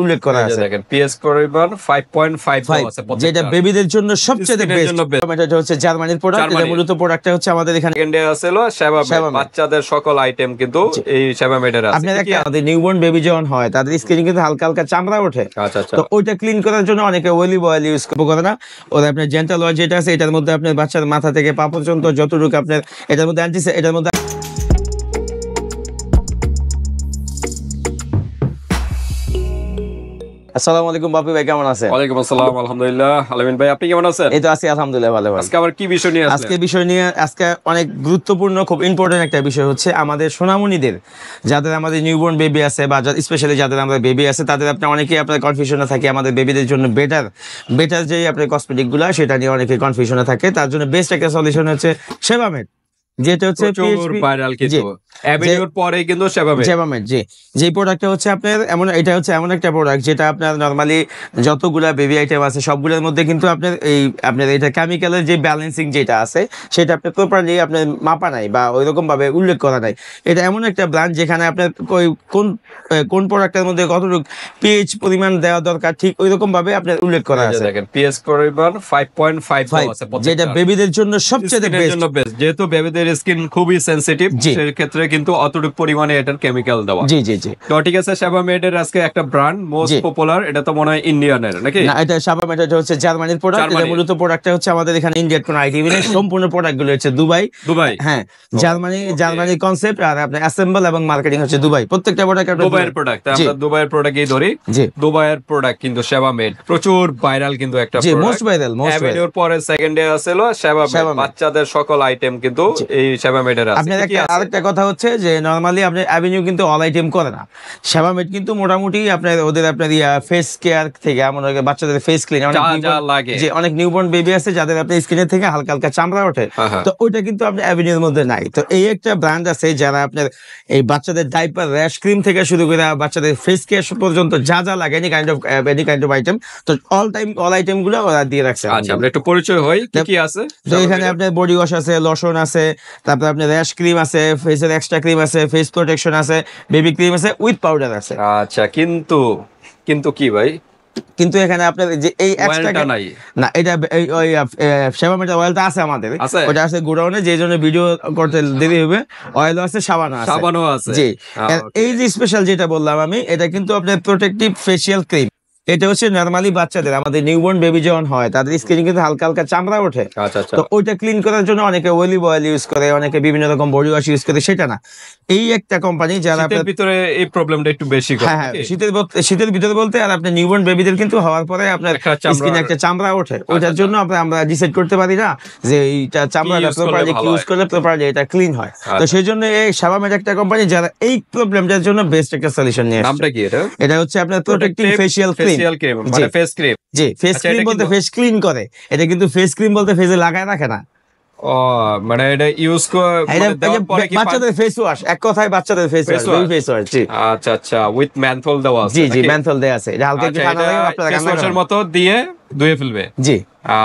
উল্লেখ করা আছে। দেখেন পিএস পরিমাণ 5.5 আছে, যেটা বেবিদের জন্য সবচেয়ে বেস্ট। এটা হচ্ছে জার্মানির প্রোডাক্ট। এটা মূলত প্রোডাক্টটা হচ্ছে আমাদের এখানে ইন্ডিয়া আসলো সেবামেড, বাচ্চাদের সকল আইটেম কিন্তু এই সেবামেডের আছে। আপনাদের আমাদের নিউবর্ন বেবি যখন হয় তাদের স্কিনে কিন্তু হালকা হালকা চামড়া ওঠে। আচ্ছা আচ্ছা। তো ওইটা ক্লিন করার জন্য অনেকে অলিভ অয়েল ইউজ করে না। ওদের আপনার জেন্টাল অয়েল যেটা আছে এটার মধ্যে আপনার বাচ্চার মাথা থেকে পা পর্যন্ত যতটুকু আপনার এটার মধ্যে এটার মধ্যে আসসালামু আলাইকুম বাপি ভাই, কেমন আছেন? ওয়ালাইকুম আসসালাম, আলহামদুলিল্লাহ। আলামিন ভাই, আপনি কেমন আছেন? এই তো আছি আলহামদুলিল্লাহ ভালো। আজকে আবার কি বিষয় নিয়ে আসলেন? আজকে অনেক গুরুত্বপূর্ণ, খুব ইম্পর্টেন্ট একটা বিষয় হচ্ছে আমাদের সোনামণিদের, যাদের আমাদের নিউবর্ন বেবি আছে বা স্পেশালি যাদের আমাদের বেবি আছে, তাদের আপনি অনেকেই আপনার কনফিউশনে থাকে আমাদের বেবিদের জন্য বেটার যে আপনার কসমেটিকগুলো সেটা নিয়ে অনেকে কনফিউশনে থাকে। তার জন্য বেস্ট একটা সলিউশন হচ্ছে সেবামেড, যেটা হচ্ছে ভাইরাল কিন্তু অ্যাভিনিউর পরে কিন্তু সেবামেড। যে প্রোডাক্টটা হচ্ছে আপনার এটা হচ্ছে এমন একটা প্রোডাক্ট যেটা আপনার নরমালি যতগুলা বেবি আইটেম আছে সবগুলোর মধ্যে কিন্তু আপনার এটা কেমিক্যালের যে ব্যালেন্সিং যেটা আছে সেটা আপনার প্রপারলি আপনার মাপা নাই বা ওইরকম ভাবে উল্লেখ করা নাই। এটা এমন একটা ব্র্যান্ড যেখানে আপনার কোন প্রোডাক্টের মধ্যে কতটুকু পিএইচ পরিমাণ দেওয়া দরকার ঠিক ওইরকম ভাবে আপনার উল্লেখ করা আছে। দেখেন পিএইচ পরিমাণ 5.5 আছে, যেটা বেবিদের জন্য সবচেয়ে বেস্ট। যেহেতু বেবিদের স্কিন খুবই সেনসিটিভ, সেই ক্ষেত্রে কিন্তু অতটুকু পরিমাণে এটার কেমিক্যাল দেওয়া। জি। তো ঠিক আছে, সেবামেডের আজকে একটা ব্র্যান্ড মোস্ট পপুলার, এটা তো মনে হয় ইন্ডিয়ানের নাকি? না, এটা সেবামেড হচ্ছে জার্মানির প্রোডাক্ট। এটা মূলত প্রোডাক্টটা হচ্ছে আমাদের এখানে ইন্ডিয়ার কোনো আইটেম নেই। সম্পূর্ণ প্রোডাক্টগুলো হচ্ছে দুবাই। হ্যাঁ, জার্মানি কনসেপ্ট আর আপনার অ্যাসেম্বল এবং মার্কেটিং হচ্ছে দুবাই। প্রত্যেকটা প্রোডাক্ট দুবাইয়ের প্রোডাক্ট। আমরা দুবাইয়ের প্রোডাক্টই ধরি। দুবাইয়ের প্রোডাক্ট কিন্তু সেবামেড প্রচুর ভাইরাল কিন্তু একটা প্রোডাক্ট। Most viral. অ্যাভিনিউর পরে সেকেন্ডে আসলো সেবামেড, বাচ্চাদের সকল আইটেম কিন্তু এই সেবামেডের আছে। আপনার আরেকটা কথা হচ্ছে যে নরমালি আপনার অ্যাভিনিউ কিন্তু অল আইটেম করে না। সেবামেড কিন্তু মোটামুটি আপনার ওদের আপনার ফেস কেয়ার থেকে এমন বাচ্চাদের ফেস ক্লিন অনেক নিউবর্ন বেবি আছে যাদের আপনার স্কিনের থেকে হালকা হালকা চামড়া ওঠে, তো ওইটা কিন্তু আপনার অ্যাভিনিউর মধ্যে নাই। তো এই একটা ব্র্যান্ড আছে যারা আপনার এই বাচ্চাদের ডাইপার, র্যাশ ক্রিম থেকে শুরু করে বাচ্চাদের ফেস কেয়ার পর্যন্ত যা লাগে এনি কাইন্ড অফ আইটেম, তো অল আইটেম গুলো ওরা দিয়ে রাখছে। আচ্ছা, আমরা একটু পরিচয় হই কি আছে। তো এখানে আপনার বডি ওয়াশ আছে, লোশন আছে, তারপর আপনার র্যাশ ক্রিম আছে, ফেসের এক্সট্রা ক্রিম আছে, ফেস প্রোটেকশন আছে, বেবি ক্রিম আছে, উইথ পাউডার আছে। আচ্ছা, কিন্তু কি ভাই, কিন্তু এখানে আপনার যে এই এক্সট্রা নাই না, এটা ওই সেবামেডের অয়েলটা আছে আমাদের, ওটা আছে গোডাউনে, যে জন্য ভিডিও করতে দেরি হবে। অয়েলও আছে, সাবানও আছে। জি, এই যে স্পেশাল যেটা বললাম আমি, এটা কিন্তু আপনার প্রোটেক্টিভ ফেশিয়াল ক্রিম। এটা হচ্ছে নরমালি বাচ্চাদের, আমাদের নিউবর্ন বেবি যখন হয় তাদের স্কিনে কিন্তু হালকা হালকা চামড়া ওঠে। তো ওইটা ক্লিন করার জন্য অনেকে অলিভ অয়েল ইউজ করে, অনেকে বিভিন্ন রকম বডি ওয়াশ ইউজ করে। সেটা না, এই একটা কোম্পানি যারা শীতের ভিতরে এই প্রবলেমটা একটু বেশি করে। হ্যাঁ, শীতের ভিতরে বলতে আর আপনার নিউবর্ন বেবিদের কিন্তু হওয়ার পরে আপনার স্কিনে একটা চামড়া ওঠে, ওইটার জন্য আমরা ডিসাইড করতে পারি না যে এইটা চামড়াটা প্রপারলি ইউজ করলে প্রপারলি এটা ক্লিন হয়। তো সেই জন্য এই সেবামেড একটা কোম্পানি যারা এই প্রবলেমটার জন্য বেস্ট একটা সলিউশন নিয়ে আসছে। নামটা কি এটা? এটা হচ্ছে আপনার প্রোটেক্টিং ফেশিয়াল ক্রিম। মানে ফেস ক্রিম। জি, ফেস ক্রিম বলতে ফেস ক্লিন করে, এটা কিন্তু ফেস ক্রিম বলতে ফেসে লাগায় রাখে না। ও মানে এটা ইউজ করে বাচ্চাদের ফেস ওয়াশ, এক কথায় বাচ্চাদের ফেস ওয়াশ। জি, আচ্ছা, উইথ মেন্থল দেওয়া আছে। জি, মেন্থল দেওয়া আছে। এটা হালকা একটু ঠান্ডা লাগে, আপনারা ফেস ওয়াশের মতো দিয়ে ধুয়ে ফেলবে। জি।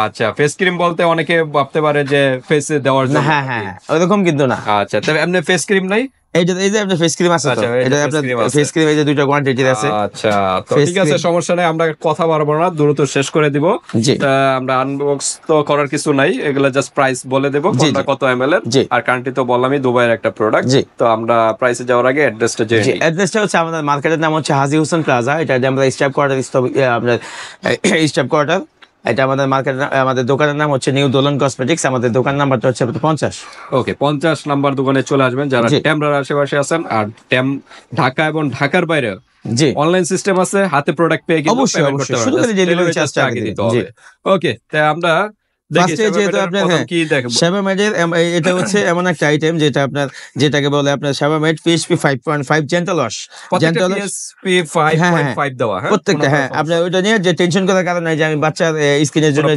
আচ্ছা, ফেস ক্রিম বলতে অনেকে ভাবতে পারে যে ফেসে দেওয়ার জন্য। হ্যাঁ, ওরকম কিন্তু না। আচ্ছা, তবে এমনি ফেস ক্রিম নাই। এই যে আপনার ফেস ক্রিম আছে, তো এটা আপনার ফেস ক্রিম এই যে দুইটা কোয়ান্টিটি আছে। আচ্ছা, তো ঠিক আছে, সমস্যা নাই, আমরা কথা বাড়াবো না, দ্রুত শেষ করে দিব। আমরা আনবক্স তো করার কিছু নাই, এগুলা জাস্ট প্রাইস বলে দেব কোনটা কত এমএল এর। আর কান্ট্রি তো বললামই দুবাইয়ের একটা প্রোডাক্ট। তো আমরা প্রাইসে যাওয়ার আগে অ্যাড্রেসটা জেনে নিই। অ্যাড্রেসটা হচ্ছে আমাদের মার্কেটের নাম হচ্ছে হাজী হোসেন প্লাজা। এটা আমরা স্টাফ কোয়ার্টার। এটা আমাদের আমাদের দোকানের নাম হচ্ছে নিউ দোলন কসমেটিক্স। আমাদের দোকান নাম্বারটা হচ্ছে 50। ওকে, 50 নাম্বার দোকানে চলে আসবেন যারা টেমরার আশেপাশে আছেন। আর ঢাকা এবং ঢাকার বাইরে অনলাইন সিস্টেম আছে, হাতে প্রোডাক্ট পেয়ে কিন্তু পেমেন্ট করতে পারবেন। শুধু করে ডেলিভারি চার্জটা আগে দিতে হবে। ওকে, তাই আমরা সেবামেডের এটা হচ্ছে এমন একটা আইটেম যেটাকে বলে আপনার সেবামেড পিএইচপি 5.5 জেন্টাল ওয়াশ। প্রত্যেকটা, হ্যাঁ, আপনার ওইটা নিয়ে যে টেনশন করার কারণ নাই যে আমি বাচ্চার স্কিনের জন্য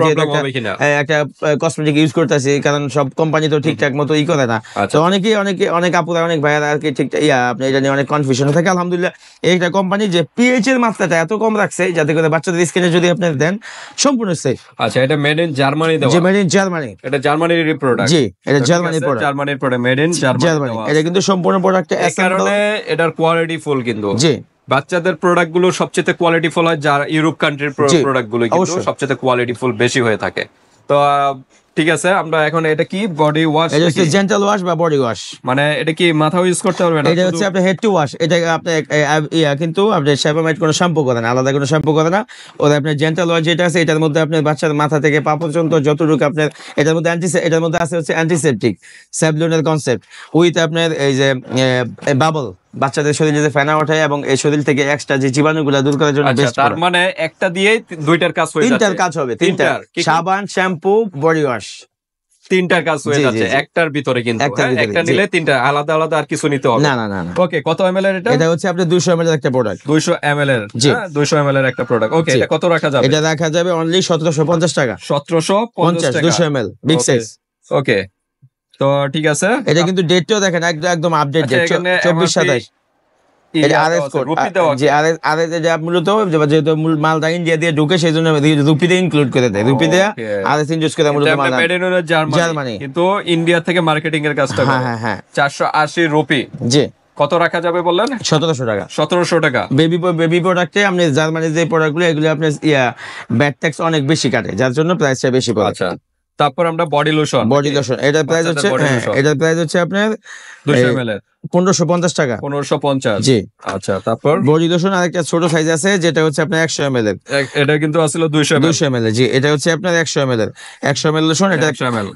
একটা কসমেটিক ইউজ করতেছি, কারণ সব কোম্পানি তো ঠিকঠাক মতো করে না। তো অনেক আপুরা, অনেক ভাইয়ারা আর কি ঠিকঠাক আপনি এটা নিয়ে অনেক কনফিউশন থাকে। আলহামদুলিল্লাহ এই একটা কোম্পানি যে পিএইচ এর মাত্রাটা এত কম রাখছে যাতে করে বাচ্চাদের স্কিনে যদি আপনি দেন সম্পূর্ণ সেফ। আচ্ছা, এটা মেড ইন জার্মানি। এটা জার্মানির প্রোডাক্ট। জি, এটা জার্মানির প্রোডাক্ট, মেড ইন জার্মানি। এটা কিন্তু সম্পূর্ণ প্রোডাক্ট, এই কারণে এটার কোয়ালিটি ফুল কিন্তু। জি, বাচ্চাদের প্রোডাক্ট গুলো সবচেয়ে কোয়ালিটিফুল হয়, যার ইউরোপ কান্ট্রির প্রোডাক্ট গুলো কিন্তু সবচেয়ে কোয়ালিটিফুল বেশি হয়ে থাকে। তো ঠিক আছে, আমরা এখন এটা কি বডি ওয়াশ, এটা হচ্ছে জেন্টাল ওয়াশ বা বডি ওয়াশ। মানে এটা কি মাথাও ইউজ করতে পারবেন? এটা হচ্ছে আপনার হেড টু ওয়াশ। এটা আপনি কিন্তু আপনি সেবামেট কোনো শ্যাম্পু করে না, আলাদা কোনো শ্যাম্পু করে না। ওদের আপনার জেন্টাল ওয়াশ যেটা আছে, এটার মধ্যে আপনার বাচ্চার মাথা থেকে পা পর্যন্ত যতটুকু আপনার এটার মধ্যে এটার মধ্যে আছে হচ্ছে অ্যান্টিসেপটিক স্যাভলনের কনসেপ্ট উইথ আপনার এই যে বাবল, বাচ্চাদের শরীরে যে ফেনা ওঠে এবং এই শরীর থেকে এক্সট্রা যে জীবাণুগুলো দূর করার জন্য বেস্ট। তার মানে একটা দিয়ে দুইটার কাজ হয়ে যাচ্ছে, তিনটার কাজ হবে, তিনটার সাবান, শ্যাম্পু, বডি ওয়াশ, তিনটার কাজ হয়ে যাচ্ছে একটার ভিতরে। কিন্তু একটা নিলে তিনটা আলাদা আলাদা আর কিছু নিতে হবে না না না। ওকে, কত এমএল এর এটা? এটা হচ্ছে আপনি 200 ml এর একটা প্রোডাক্ট। 200 ml এর, 200 ml এর একটা প্রোডাক্ট। ওকে, এটা কত রাখা যাবে? এটা রাখা যাবে অনলি 1750 টাকা। 1750 টাকা 200 ml বিগ সাইজ। ওকে, তো ঠিক আছে। এটা কিন্তু ডেটটাও দেখেন একদম আপডেট ডেট, 24/27। এটা আরএস কোড, যে আরএস এটা মূলত যেহেতু মালটা ইন্ডিয়া দিয়ে ঢুকে সেই জন্য রুপিতে ইনক্লুড করে দেয়, রুপি দেয়া আরএস ইউজ করে মূলত মাল জার্মানি, কিন্তু ইন্ডিয়া থেকে মার্কেটিং এর কাজটা করে। হ্যাঁ 480 রুপি। জি, কত রাখা যাবে বললেন? 1700 টাকা। 1700 টাকা। বেবি প্রোডাক্টে আপনি জার্মানির যে প্রোডাক্টগুলো এগুলো আপনি ব্যাট ট্যাক্স অনেক বেশি কাটে, যার জন্য প্রাইসটা বেশি পড়ে। আচ্ছা, তারপর আমরা বডি লোশন। এটার প্রাইস হচ্ছে আপনার 200 ml 1550 টাকা। 1550। জি। আচ্ছা, তারপর বডি লোশন আরেকটা ছোট সাইজ আছে যেটা হচ্ছে আপনার 100 ml এর। এটা কিন্তু আসলে 200 ml। জি, এটা হচ্ছে আপনার 100 ml এর। 100 ml লোশন,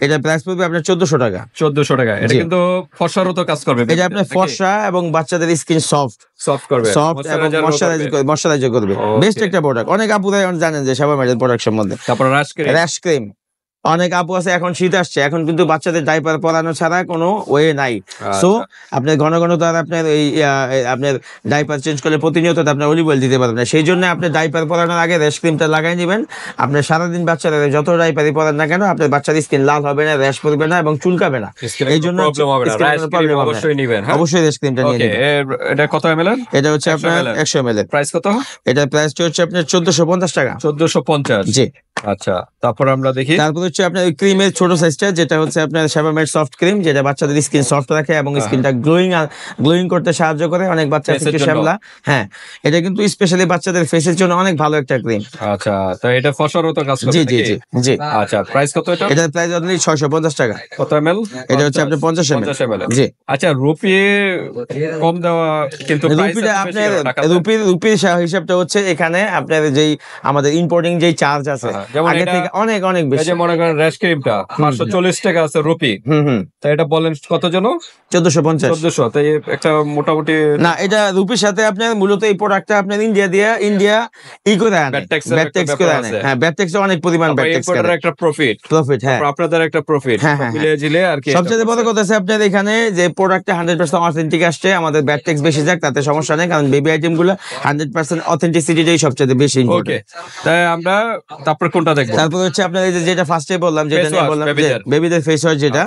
এটা প্রাইস পড়বে আপনার 1400 টাকা। 1400 টাকা। এটা কিন্তু ফর্সারও তো কাজ করবে। এটা আপনার ফর্সা এবং বাচ্চাদের স্কিন সফট করবে, এবং ময়শ্চারাইজ করবে। বেস্ট একটা প্রোডাক্ট। অনেক আপুরাই জানেন যে সেবামেটের প্রোডাক্ট সম্বন্ধে। তারপর র্যাশ ক্রিম। অনেক আপু আছে, এখন শীত আসছে, এখন কিন্তু বাচ্চাদের ডাইপার পরানো ছাড়া কোনো ওয়ে নাই। সো আপনি ঘন ঘন তো আর আপনার আপনার ডাইপার চেঞ্জ করলে প্রতিনিয়ত আপনার অলিভ অয়েল দিতে পারবেন না। সেই জন্য আপনি ডাইপার পরানোর আগে র্যাশ ক্রিমটা লাগাই নেবেন। আপনি সারাদিন বাচ্চাদের যত ডাইপারই পরান না কেন, আপনার বাচ্চার স্কিন লাল হবে না, র্যাশ পড়বে না এবং চুলকাবে না। এই জন্য অবশ্যই র্যাশ ক্রিমটা নিয়ে নেবেন। এটা কত ml এর? এটা হচ্ছে আপনার 100 ml এর। প্রাইস কত? এটা প্রাইস হচ্ছে আপনার 1450 টাকা। 1450। জি। আচ্ছা, তারপর আমরা দেখি। তারপর হচ্ছে আপনার ক্রিমের ছোট সাইজটা, যেটা হচ্ছে আপনার সেবামেট সফট ক্রিম, যেটা বাচ্চাদের স্কিন সফট রাখে এবং স্কিনটা গ্লোয়িং করতে সাহায্য করে। অনেক বাচ্চা থেকে শ্যামলা। হ্যাঁ, এটা কিন্তু স্পেশালি বাচ্চাদের ফেসের জন্য অনেক ভালো একটা ক্রিম। আচ্ছা, তো এটা ফসরও তো কাজ করে। জি জি জি জি। আচ্ছা, প্রাইস কত এটা? এটা প্রাইস অনলি 650 টাকা। কত ml? এটা হচ্ছে আপনার 50 ml। জি। আচ্ছা, রুপি কম দেওয়া, কিন্তু রুপিটা আপনার রুপির হিসাবটা হচ্ছে এখানে আপনার যেই আমাদের ইম্পোর্টিং যেই চার্জ আছে আগে থেকে অনেক অনেক বেশি। এই যে মনে করেন র্যাশ ক্রিমটা 540 টাকা আছে রুপি। তাই এটা বলেন কত জন? 1450। 1400। তাই একটা মোটামুটি না, এটা রুপির সাথে আপনার মূলত এই প্রোডাক্টটা আপনার ইন্ডিয়া করে আনে, ব্যাট ট্যাক্স করে আনে। হ্যাঁ, ব্যাট ট্যাক্স অনেক পরিমাণ ব্যাট ট্যাক্স করে। একটা প্রফিট। হ্যাঁ, আপনাদের একটা প্রফিট মিলে আর কি। সবচেয়ে বড় কথা আছে আপনার এখানে যে প্রোডাক্টটা 100% অথেন্টিক আসছে, আমাদের ব্যাট ট্যাক্স বেশি যাক তাতে সমস্যা নেই, কারণ বেবি আইটেমগুলো 100% অথেন্টিসিটিটাই সবচেয়ে বেশি ইম্পর্টেন্ট। ওকে, তাই আমরা তারপর কোনটা দেখব? তারপর হচ্ছে আপনার এই যেটা ফার্স্টে বললাম, যেটা নিয়ে বললাম যে বেবিদের ফেস ওয়াশ, যেটা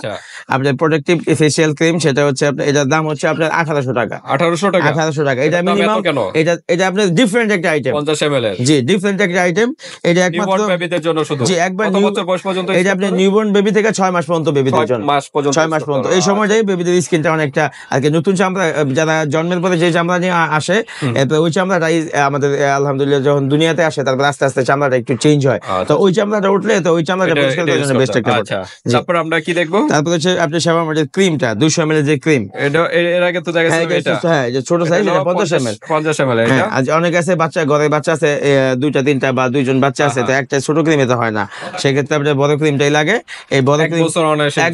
আপনার প্রোটেক্টিভ ফেসিয়াল ক্রিম, সেটা হচ্ছে আপনার এটার দাম হচ্ছে আপনার 1800 টাকা। 1800 টাকা। 1800 টাকা। এটা মিনিমাম, এটা আপনার ডিফারেন্ট একটা আইটেম। 50 ml এর। জি, ডিফারেন্ট একটা আইটেম। এটা একমাত্র বেবিদের জন্য শুধু। জি, একবার কত বছর বয়স পর্যন্ত? এটা আপনার নিউবর্ন বেবি থেকে 6 মাস পর্যন্ত বেবিদের জন্য। 6 মাস পর্যন্ত। এই সময়টাই বেবিদের স্কিনটা অনেকটা আর কি নতুন চামড়া, যারা জন্মের পরে যে চামড়া নিয়ে আসে, এরপর ওই চামড়াটাই আমাদের আলহামদুলিল্লাহ যখন দুনিয়াতে আসে, তারপর আস্তে আস্তে চামড়াটা একটু চেঞ্জ হয়। তো ওই চামড়াটা উঠলে তো ওই চামড়াটা পরিষ্কার করার জন্য বেস্ট একটা। আচ্ছা, তারপর আমরা কি দেখব? তারপর হচ্ছে আপনি সেবামেটের ক্রিমটা 200 ml যে ক্রিম, এটা এর আগে তো দেখা গেছে এটা। হ্যাঁ, যে ছোট সাইজ, এটা 50 ml। 50 ml এটা। আজ অনেক আছে ঘরে বাচ্চা আছে, 2টা 3টা বা 2জন বাচ্চা আছে, তো একটা ছোট ক্রিমে তো হয় না, সেক্ষেত্রে আপনার বড় ক্রিমটাই লাগে। এই বড় ক্রিম এক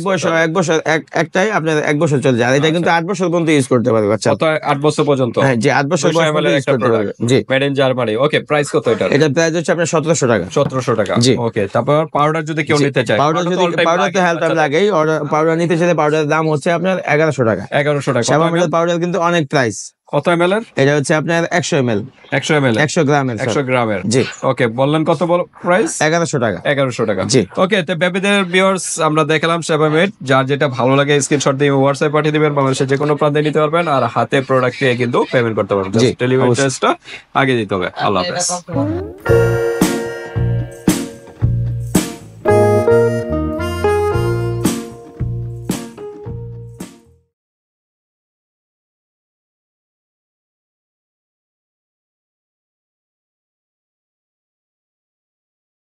বছর একটাই আপনার 1 বছর চলে যায়। এটা কিন্তু 8 বছর পর্যন্ত ইউজ করতে পারবে বাচ্চা। কত? 8 বছর পর্যন্ত। হ্যাঁ, জি, 8 বছর পর্যন্ত ইউজ করতে পারবে। জি, made in Germany. Okay, price কত এটা? এটা প্রাইস হচ্ছে আপনার 1700 টাকা। 1700 টাকা। জি। ওকে, তারপর পাউডার যদি কেউ নিতে চায়, পাউডার তো হেল্প লাগেই। পাউডার নিতে চাইলে পাউডারের দাম হচ্ছে আপনার 1100 টাকা। 1100 টাকা। সেবামেটের পাউডার কিন্তু অনেক প্রাইস। কত ml এর? এটা হচ্ছে আপনার 100 ml। 100 গ্রামের। 100 গ্রামের। জি। ওকে, বললেন কত প্রাইস? 1100 টাকা। 1100 টাকা। জি। ওকে, তো বেবিদের ভিউয়ার্স আমরা দেখালাম সেবামেট, যার যেটা ভালো লাগে স্ক্রিনশট দিয়ে হোয়াটসঅ্যাপ পাঠিয়ে দিবেন, বাংলাদেশের যে কোনো প্রান্তে নিতে পারবেন, আর হাতে প্রোডাক্ট পেয়ে কিন্তু পেমেন্ট করতে পারবেন। ডেলিভারি চার্জটা আগে দিতে হবে। আল্লাহ হাফেজ।